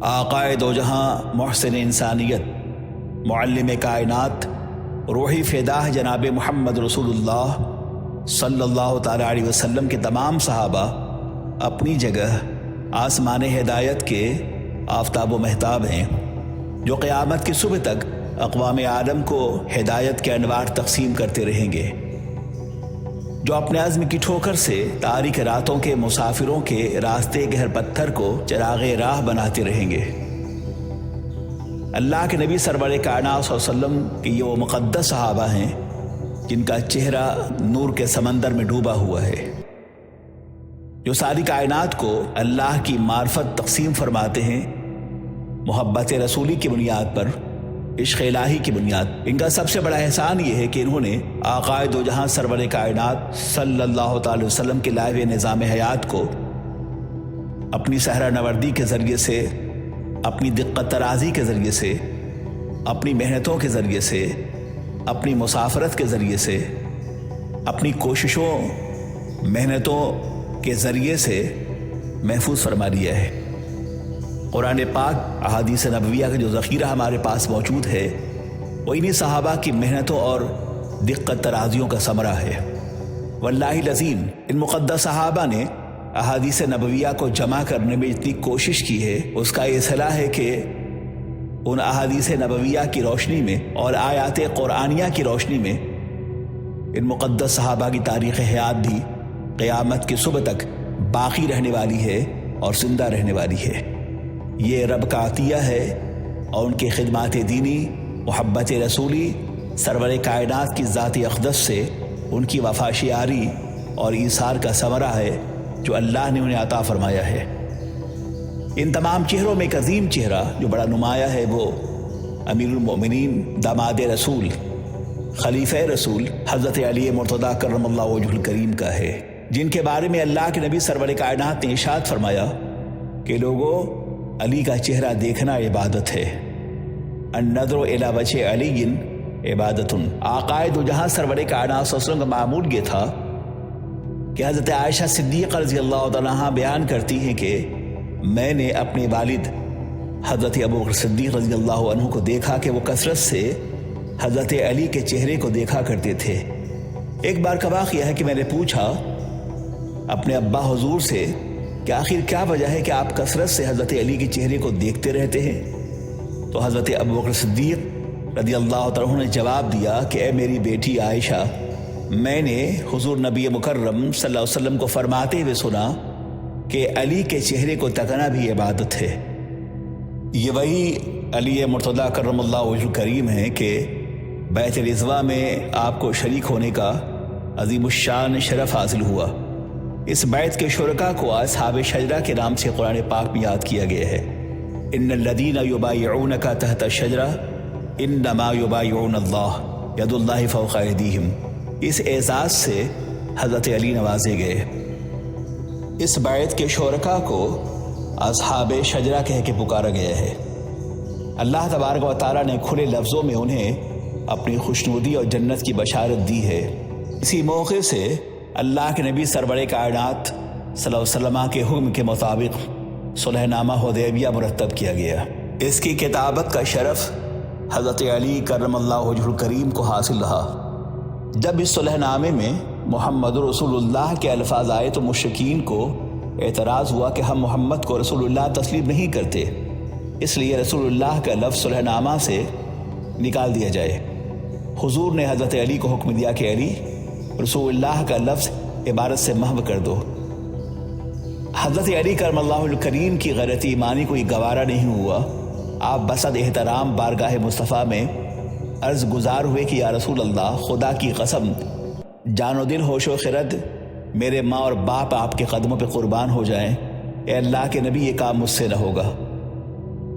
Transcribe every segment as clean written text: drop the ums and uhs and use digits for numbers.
آقائے دو جہاں، محسن انسانیت، معلم کائنات، روحی فداء جناب محمد رسول اللہ صلی اللہ تعالیٰ علیہ وسلم کے تمام صحابہ اپنی جگہ آسمان ہدایت کے آفتاب و مہتاب ہیں، جو قیامت کی صبح تک اقوام عالم کو ہدایت کے انوار تقسیم کرتے رہیں گے، جو اپنے عزم کی ٹھوکر سے تاریک راتوں کے مسافروں کے راستے کے ہر پتھر کو چراغ راہ بناتے رہیں گے۔ اللہ کے نبی سرور کائنات صلی اللہ علیہ وسلم کے یہ وہ مقدس صحابہ ہیں جن کا چہرہ نور کے سمندر میں ڈوبا ہوا ہے، جو ساری کائنات کو اللہ کی معرفت تقسیم فرماتے ہیں، محبت رسولی کی بنیاد پر، عشق الہی کی بنیاد۔ ان کا سب سے بڑا احسان یہ ہے کہ انہوں نے آقائے دو جہاں سرور کائنات صلی اللہ تعالی وسلم کے لائے ہوئے نظام حیات کو اپنی صحرا نوردی کے ذریعے سے، اپنی دقت ترازی کے ذریعے سے، اپنی محنتوں کے ذریعے سے، اپنی مسافرت کے ذریعے سے، اپنی کوششوں محنتوں کے ذریعے سے محفوظ فرما لیا ہے۔ قرآن پاک، احادیث نبویہ کا جو ذخیرہ ہمارے پاس موجود ہے وہ انہی صحابہ کی محنتوں اور دقت ترازیوں کا ثمرہ ہے۔ واللہ العظیم، ان مقدس صحابہ نے احادیث نبویہ کو جمع کرنے میں اتنی کوشش کی ہے، اس کا یہ صلاح ہے کہ ان احادیث نبویہ کی روشنی میں اور آیات قرآنیہ کی روشنی میں ان مقدس صحابہ کی تاریخ حیات بھی قیامت کی صبح تک باقی رہنے والی ہے اور زندہ رہنے والی ہے۔ یہ رب کا عطیہ ہے اور ان کی خدمات دینی، محبت رسولی، سرور کائنات کی ذات اقدس سے ان کی وفا شعاری اور ایثار کا ثمرہ ہے جو اللہ نے انہیں عطا فرمایا ہے۔ ان تمام چہروں میں ایک عظیم چہرہ جو بڑا نمایاں ہے وہ امیر المؤمنین، داماد رسول، خلیفہ رسول حضرت علی مرتضیٰ کرم اللہ وجہ الکریم کا ہے، جن کے بارے میں اللہ کے نبی سرور کائنات نے ارشاد فرمایا کہ لوگوں، علی کا چہرہ دیکھنا عبادت ہے، النظر الی وجہ علی عبادت۔ آقائے دو جہاں سرور کائنات صلی اللہ علیہ وسلم کا معمول یہ تھا کہ حضرت عائشہ صدیقہ رضی اللہ تعالیٰ عنہا بیان کرتی ہیں کہ میں نے اپنے والد حضرت ابوبکر صدیق رضی اللہ عنہ کو دیکھا کہ وہ کثرت سے حضرت علی کے چہرے کو دیکھا کرتے تھے۔ ایک بار کا واقعہ ہے کہ میں نے پوچھا اپنے ابا حضور سے کہ آخر کیا وجہ ہے کہ آپ کثرت سے حضرت علی کے چہرے کو دیکھتے رہتے ہیں؟ تو حضرت ابوبکر صدیق رضی اللہ تعالیٰ عنہ نے جواب دیا کہ اے میری بیٹی عائشہ، میں نے حضور نبی مکرم صلی اللہ علیہ وسلم کو فرماتے ہوئے سنا کہ علی کے چہرے کو تکنا بھی عبادت ہے۔ یہ وہی علی مرتضیٰ کرم اللہ وجہ الکریم ہے کہ بیت رضوہ میں آپ کو شریک ہونے کا عظیم الشان شرف حاصل ہوا۔ اس بیت کے شرکاء کو اصحاب شجرہ کے نام سے قرآن پاک میں یاد کیا گیا ہے۔ ان الذین یبایعونک تحت الشجرہ انما یبایعون اللہ ید اللہ فوق ایدیہم۔ اس اعزاز سے حضرت علی نوازے گئے۔ اس بیت کے شرکاء کو اصحاب شجرہ کہہ کے پکارا گیا ہے۔ اللہ تبارک و تعالیٰ نے کھلے لفظوں میں انہیں اپنی خوشنودی اور جنت کی بشارت دی ہے۔ اسی موقع سے اللہ کے نبی سرور کائنات صلی اللہ علیہ وسلم کے حکم کے مطابق صلح نامہ حدیبیہ مرتب کیا گیا۔ اس کی کتابت کا شرف حضرت علی کرم اللہ وجہ الکریم کو حاصل رہا۔ جب اس صلح نامے میں محمد رسول اللہ کے الفاظ آئے تو مشرکین کو اعتراض ہوا کہ ہم محمد کو رسول اللہ تسلیم نہیں کرتے، اس لیے رسول اللہ کا لفظ صلح نامہ سے نکال دیا جائے۔ حضور نے حضرت علی کو حکم دیا کہ علی، رسول اللہ کا لفظ عبارت سے محو کر دو۔ حضرت علی کرم اللہ الکریم کی غیرت ایمانی کو یہ گوارا نہیں ہوا۔ آپ بصد احترام بارگاہ مصطفیٰ میں عرض گزار ہوئے کہ یا رسول اللہ، خدا کی قسم، جان و دل ہوش و خرد میرے ماں اور باپ آپ کے قدموں پہ قربان ہو جائیں، اے اللہ کے نبی یہ کام مجھ سے نہ ہوگا۔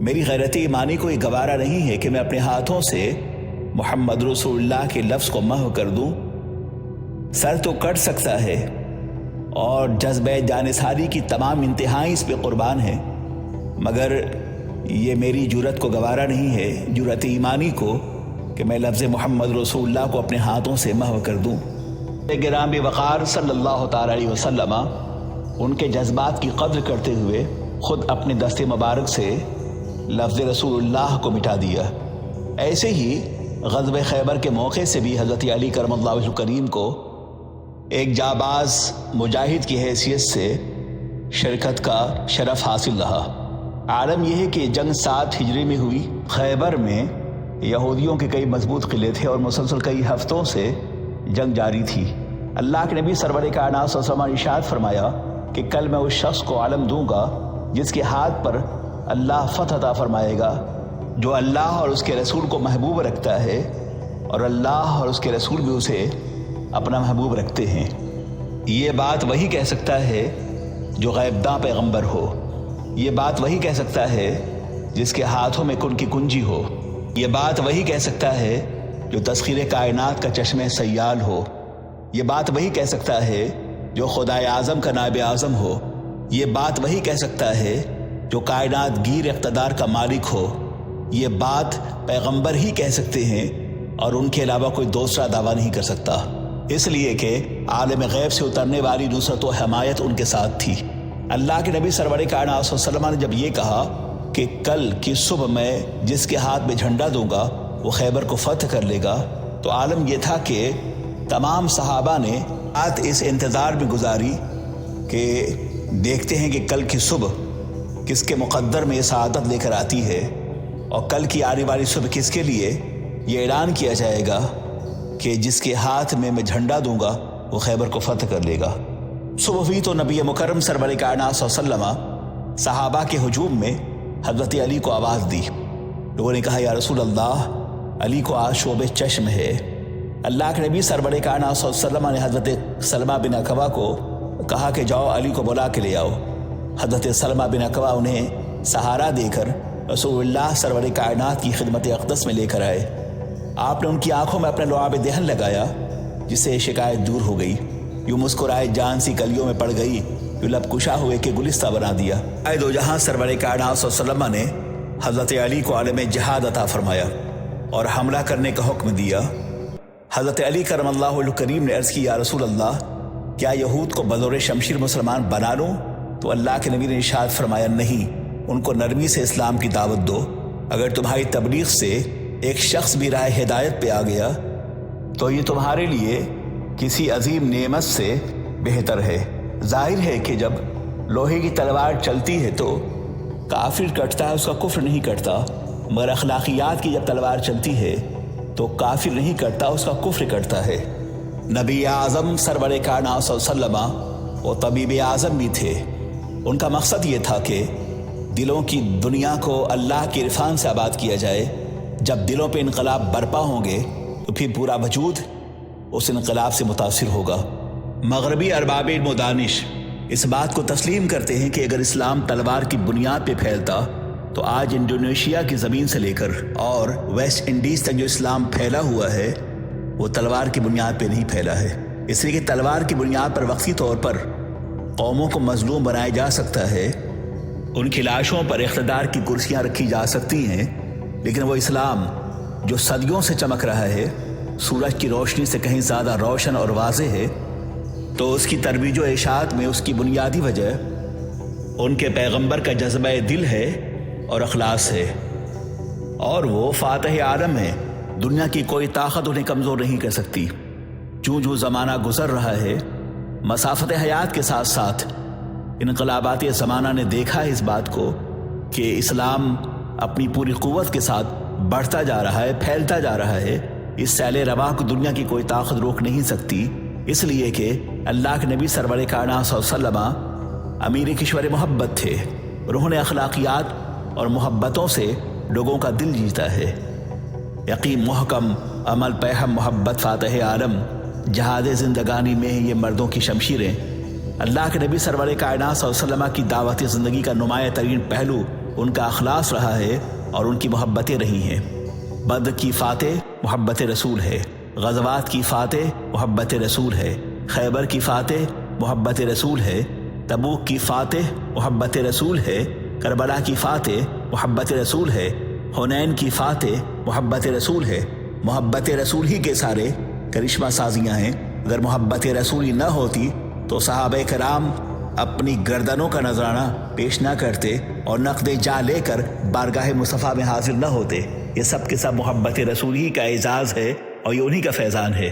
میری غیرت ایمانی کو یہ گوارا نہیں ہے کہ میں اپنے ہاتھوں سے محمد رسول اللہ کے لفظ کو محو کر دوں۔ سر تو کٹ سکتا ہے اور جذبہ جانثاری کی تمام انتہائی اس پہ قربان ہے، مگر یہ میری جرت کو گوارا نہیں ہے، جرت ایمانی کو، کہ میں لفظ محمد رسول اللہ کو اپنے ہاتھوں سے محو کر دوں۔ گرامی وقار صلی اللہ تعالی علیہ وسلم ان کے جذبات کی قدر کرتے ہوئے خود اپنے دست مبارک سے لفظ رسول اللہ کو مٹا دیا۔ ایسے ہی غزوہ خیبر کے موقع سے بھی حضرت علی کرم اللہ وجہہ کریم کو ایک جاباز مجاہد کی حیثیت سے شرکت کا شرف حاصل رہا۔ عالم یہ ہے کہ جنگ 7 ہجری میں ہوئی۔ خیبر میں یہودیوں کے کئی مضبوط قلعے تھے اور مسلسل کئی ہفتوں سے جنگ جاری تھی۔ اللہ کے نبی سرور کائنات صلی اللہ علیہ وسلم نے ارشاد فرمایا کہ کل میں اس شخص کو عالم دوں گا جس کے ہاتھ پر اللہ فتح عطا فرمائے گا، جو اللہ اور اس کے رسول کو محبوب رکھتا ہے اور اللہ اور اس کے رسول بھی اسے اپنا محبوب رکھتے ہیں۔ یہ بات وہی کہہ سکتا ہے جو غیبداں پیغمبر ہو، یہ بات وہی کہہ سکتا ہے جس کے ہاتھوں میں کن کی کنجی ہو، یہ بات وہی کہہ سکتا ہے جو تسخیر کائنات کا چشمہ سیال ہو، یہ بات وہی کہہ سکتا ہے جو خدائے اعظم کا نائب اعظم ہو، یہ بات وہی کہہ سکتا ہے جو کائنات گیر اقتدار کا مالک ہو۔ یہ بات پیغمبر ہی کہہ سکتے ہیں اور ان کے علاوہ کوئی دوسرا دعویٰ نہیں کر سکتا، اس لیے کہ عالم غیب سے اترنے والی نصرت و حمایت ان کے ساتھ تھی۔ اللہ کے نبی سرور کائنات صلی اللہ علیہ وسلم نے جب یہ کہا کہ کل کی صبح میں جس کے ہاتھ میں جھنڈا دوں گا وہ خیبر کو فتح کر لے گا، تو عالم یہ تھا کہ تمام صحابہ نے رات اس انتظار میں گزاری کہ دیکھتے ہیں کہ کل کی صبح کس کے مقدر میں یہ سعادت لے کر آتی ہے، اور کل کی آنے والی صبح کس کے لیے یہ اعلان کیا جائے گا کہ جس کے ہاتھ میں جھنڈا دوں گا وہ خیبر کو فتح کر لے گا۔ صبح ہوئی تو نبی مکرم سرور کائنات صلی اللہ علیہ وسلم صحابہ کے ہجوم میں حضرت علی کو آواز دی۔ لوگوں نے کہا یا رسول اللہ، علی کو آج شعب چشم ہے۔ اللہ کے نبی سرور کائنات صلی اللہ علیہ وسلم نے حضرت سلمہ بن اکوع کو کہا کہ جاؤ علی کو بلا کے لے آؤ۔ حضرت سلمہ بن اکوع انہیں سہارا دے کر رسول اللہ سرور کائنات کی خدمت اقدس میں لے کر آئے۔ آپ نے ان کی آنکھوں میں اپنا لعاب دہن لگایا جس سے شکایت دور ہو گئی، یوں مسکرائے جان سی کلیوں میں پڑ گئی، یوں لب کشا ہوئے کہ گلستہ بنا دیا۔ اے دو جہاں سرور کائنات صلی اللہ علیہ وسلم نے حضرت علی کو عالم جہاد عطا فرمایا اور حملہ کرنے کا حکم دیا۔ حضرت علی کرم اللہ وجہہ کریم نے عرض کی یا رسول اللہ، کیا یہود کو بزور شمشیر مسلمان بنا لوں؟ تو اللہ کے نبی نے ارشاد فرمایا نہیں، ان کو نرمی سے اسلام کی دعوت دو۔ اگر تمہاری تبلیغ سے ایک شخص بھی راہ ہدایت پہ آ گیا تو یہ تمہارے لیے کسی عظیم نعمت سے بہتر ہے۔ ظاہر ہے کہ جب لوہے کی تلوار چلتی ہے تو کافر کٹتا ہے، اس کا کفر نہیں کٹتا، مگر اخلاقیات کی جب تلوار چلتی ہے تو کافر نہیں کٹتا، اس کا کفر کٹتا ہے۔ نبی اعظم سرور کائنات صلی اللہ علیہ وسلم وہ طبیب اعظم بھی تھے۔ ان کا مقصد یہ تھا کہ دلوں کی دنیا کو اللہ کے عرفان سے آباد کیا جائے۔ جب دلوں پہ انقلاب برپا ہوں گے تو پھر پورا وجود اس انقلاب سے متاثر ہوگا۔ مغربی ارباب علم و دانش اس بات کو تسلیم کرتے ہیں کہ اگر اسلام تلوار کی بنیاد پہ پھیلتا تو آج انڈونیشیا کی زمین سے لے کر اور ویسٹ انڈیز تک جو اسلام پھیلا ہوا ہے وہ تلوار کی بنیاد پہ نہیں پھیلا ہے۔ اس لیے کہ تلوار کی بنیاد پر وقتی طور پر قوموں کو مظلوم بنایا جا سکتا ہے، ان کی لاشوں پر اقتدار کی کرسیاں رکھی جا سکتی ہیں، لیکن وہ اسلام جو صدیوں سے چمک رہا ہے، سورج کی روشنی سے کہیں زیادہ روشن اور واضح ہے، تو اس کی ترویج و اشاعت میں اس کی بنیادی وجہ ان کے پیغمبر کا جذبہ دل ہے اور اخلاص ہے، اور وہ فاتح عالم ہے۔ دنیا کی کوئی طاقت انہیں کمزور نہیں کر سکتی۔ جو زمانہ گزر رہا ہے، مسافت حیات کے ساتھ ساتھ انقلابات زمانہ نے دیکھا ہے اس بات کو کہ اسلام اپنی پوری قوت کے ساتھ بڑھتا جا رہا ہے، پھیلتا جا رہا ہے۔ اس سیل رواں کو دنیا کی کوئی طاقت روک نہیں سکتی، اس لیے کہ اللہ کے نبی سرور کائنات صلی اللہ علیہ وسلم امیر کشور محبت تھے۔ انہوں نے اخلاقیات اور محبتوں سے لوگوں کا دل جیتا ہے۔ یقین محکم، عمل پہم، محبت فاتح عالم، جہاد زندگانی میں یہ مردوں کی شمشیریں۔ اللہ کے نبی سرور کائنات صلی اللہ علیہ وسلم کی دعوت زندگی کا نمایاں ترین پہلو ان کا اخلاص رہا ہے اور ان کی محبتیں رہی ہیں۔ بدر کی فاتح محبت رسول ہے، غزوات کی فاتح محبت رسول ہے، خیبر کی فاتح محبت رسول ہے، تبوک کی فاتح محبت رسول ہے، کربلا کی فاتح محبت رسول ہے، حنین کی فاتح محبت رسول ہے۔ محبت رسول ہی کے سارے کرشمہ سازیاں ہیں۔ اگر محبت رسول ہی نہ ہوتی تو صحابہ کرام اپنی گردنوں کا نذرانہ پیش نہ کرتے اور نقد جا لے کر بارگاہ مصطفیٰ میں حاضر نہ ہوتے، یہ سب کے سب محبت رسول ہی کا اعزاز ہے اور یہ انہی کا فیضان ہے۔